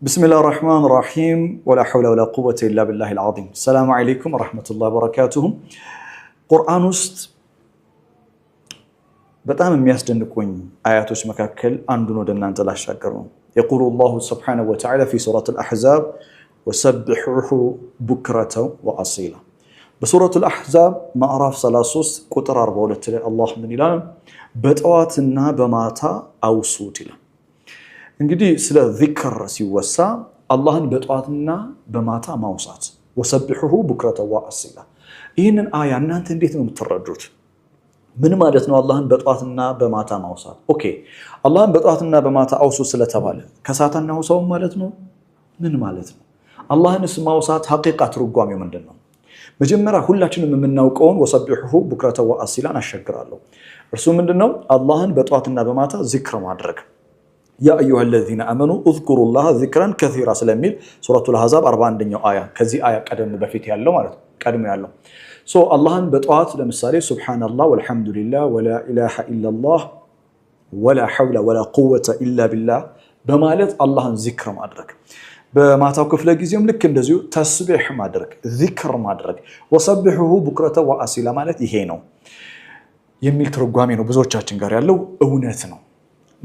بسم الله الرحمن الرحيم ولا حول ولا قوة إلا بالله العظيم. السلام عليكم ورحمة الله وبركاته. قرآن است بتأمل مياسدنكوين آياتوش مكاكل عندنا دنا أنت لا شاكرون. يقول الله سبحانه وتعالى في سورة الأحزاب وسبحوه بكرة وأصيلا. بسورة الأحزاب معرف سلاسوس كتر أربعة الله من إلان بتواتنا بماتا أو صوتنا. እንግዲህ ስለ ዚክር ሲወሳ አላህን በጧትና በማታ ማውሳት ወሰብሁሁ ቡክረተ ወአሲላ ይህንን አያ እናንተ እንዴት ነው የምትረዱት? ምን ማለት ነው አላህን በጧትና በማታ ማውሳት? ኦኬ አላህን በጧትና በማታ አውሱ ስለተባለ ከሳታና አውሳው ማለት ነው? ምን ማለት ነው? አላህንስ ማውሳት ሐቂቃ ትርጓሜው ምንድነው? መጀመሪያ ሁላችንም የምናውቀውን ወሰብሁሁ ቡክረተ ወአሲላን አሸግራለሁ። እርሱ ምንድነው? አላህን በጧትና በማታ ዚክር ማድረግ። يا أيها الذين آمنوا اذكروا الله ذكرا كثيرا سلاميل سورة الأحزاب 41 آية كذي آية قدم بفيت يالله مالت قدم يالله الله بطاعت لمثال سبحان الله والحمد لله ولا إله إلا الله ولا حول ولا قوة إلا بالله بمالت الله ذكر مادرك بما توقف لجيزيوم لك اندزيو تسبيح مادرك ذكر مادرك وسبحه بكرة وأصيلا مالت يهينو يميل ترقوامي نو بزوجاتين غار يالله اونتنو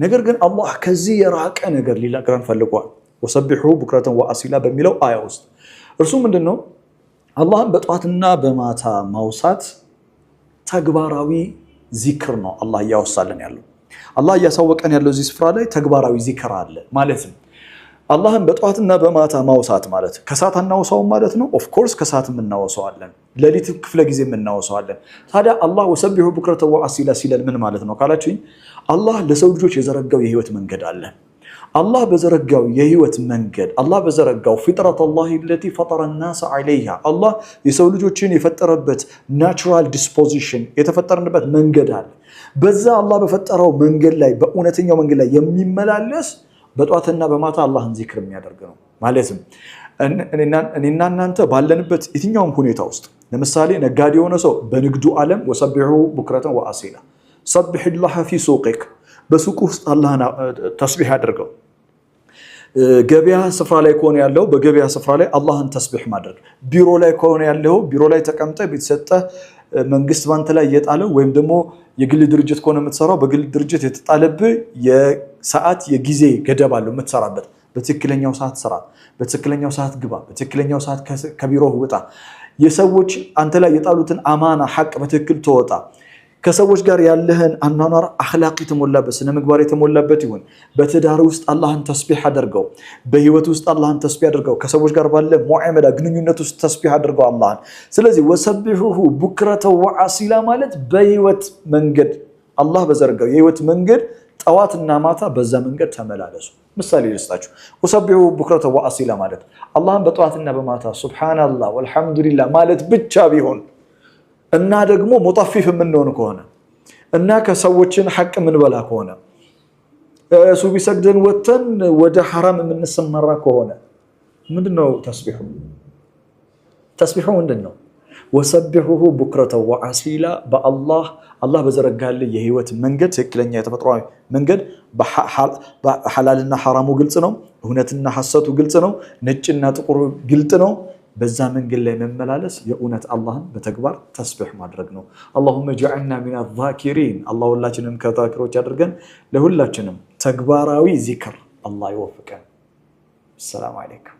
ነገር ግን አላህ ከዚህ የራቀ ነገር ሊነግረን ፈልጓል። ወሰብሑ ቡክረተን ወአሲላ በሚለው አያ ውስጥ እርሱ ምንድነው? አላህን በጧትና በማታ ማውሳት ተግባራዊ ዚክር ነው። አላህ ያወሳልን ያለው አላህ ያሳወቀን ያለው እዚህ ስፍራ ላይ ተግባራዊ ዚክር አለ ማለት ነው። አላህን በጧትና በማታ ማውሳት ማለት ከሳት እናወሳው ማለት ነው። ኦፍ ኮርስ ከሳት እናወሳዋለን፣ ለሊት ክፍለ ጊዜ እናወሳዋለን። ታዲያ አላህ ወሰብሑ ቡክረተን ወአሲላ ሲል ምን ማለት ነው ካላችሁኝ አላህ ለሰው ልጆች የዘረጋው የህይወት መንገድ አለ። አላህ በዘረጋው የህይወት መንገድ አላህ በዘረጋው ፍጥረት አላህ التي فطر الناس عليها አላህ የሰው ልጆችን የፈጠረበት ናቹራል ዲስፖዚሽን የተፈጠረበት መንገድ አለ። በዛ አላህ በፈጠረው መንገድ ላይ በእውነተኛው መንገድ ላይ የሚመላለስ በጧትና በማታ አላህን ዚክር የሚያደርግ ነው ማለትም እኔና እናንተ ባለንበት የትኛውም ሁኔታ ውስጥ ለምሳሌ ነጋዴ የሆነ ሰው በንግዱ ዓለም ወሰብሑ ቡክረተን ወአሲላ ሰብሕ الله في سوقك በሱቅ ውስጥ አላህን ተስቢህ አድርገው። ገበያ ስፍራ ላይ ከሆነ ያለው በገበያ ስፍራ ላይ አላህን ተስቢህ ማድረግ። ቢሮ ላይ ከሆነ ያለው ቢሮ ላይ ተቀምጠ ቢተሰጠ መንግስት ባንተ ላይ የጣለው ወይም ደግሞ የግል ድርጅት ከሆነ የምትሰራው በግል ድርጅት የተጣለብህ የሰዓት የጊዜ ገደብ አለው የምትሰራበት። በትክክለኛው ሰዓት ስራ፣ በትክክለኛው ሰዓት ግባ፣ በትክክለኛው ሰዓት ከቢሮ ውጣ። የሰዎች አንተ ላይ የጣሉትን አማና ሐቅ በትክክል ተወጣ። ከሰዎች ጋር ያለህን አኗኗር አኽላቅ የተሞላበት ስነ ምግባር የተሞላበት ይሁን። በትዳር ውስጥ አላህን ተስቢህ አድርገው፣ በህይወት ውስጥ አላህን ተስቢህ አድርገው፣ ከሰዎች ጋር ባለ ሙዓመላ ግንኙነት ውስጥ ተስቢህ አድርገው አላህን። ስለዚህ ወሰብሁሁ ቡክረተ ወአሲላ ማለት በህይወት መንገድ አላህ በዘረጋው የህይወት መንገድ ጠዋትና ማታ በዛ መንገድ ተመላለሱ። ምሳሌ ልስጣችሁ። ወሰብሁ ቡክረተ ወአሲላ ማለት አላህን በጠዋትና በማታ ሱብሃንአላህ ወልሐምዱሊላህ ማለት ብቻ ቢሆን እና ደግሞ ሙጠፊፍ የምንሆን ከሆነ እና ከሰዎችን ሐቅ የምንበላ ከሆነ ሱቢ ሰግደን ወተን ወደ ሐራም የምንሰማራ ከሆነ ምንድነው ተስቢሁ? ተስቢሁ ምንድነው? ወሰብሁሁ ቡክረተ ወአሲላ በአላህ በዘረጋለ የህይወት መንገድ ትክክለኛ የተፈጥሯዊ መንገድ በሐላልና ሐራሙ ግልጽ ነው፣ እውነትና ሐሰቱ ግልጽ ነው፣ ነጭና ጥቁሩ ግልጽ ነው። በዛ መንገድ ላይ መመላለስ የእውነት አላህን በተግባር ተስቢህ ማድረግ ነው። اللهم اجعلنا من الذاكرين አላህ ሁላችንም ከዛኪሮች አድርገን ለሁላችንም ተግባራዊ ዚክር አላህ ይወፍቀን። ሰላም አለይኩም።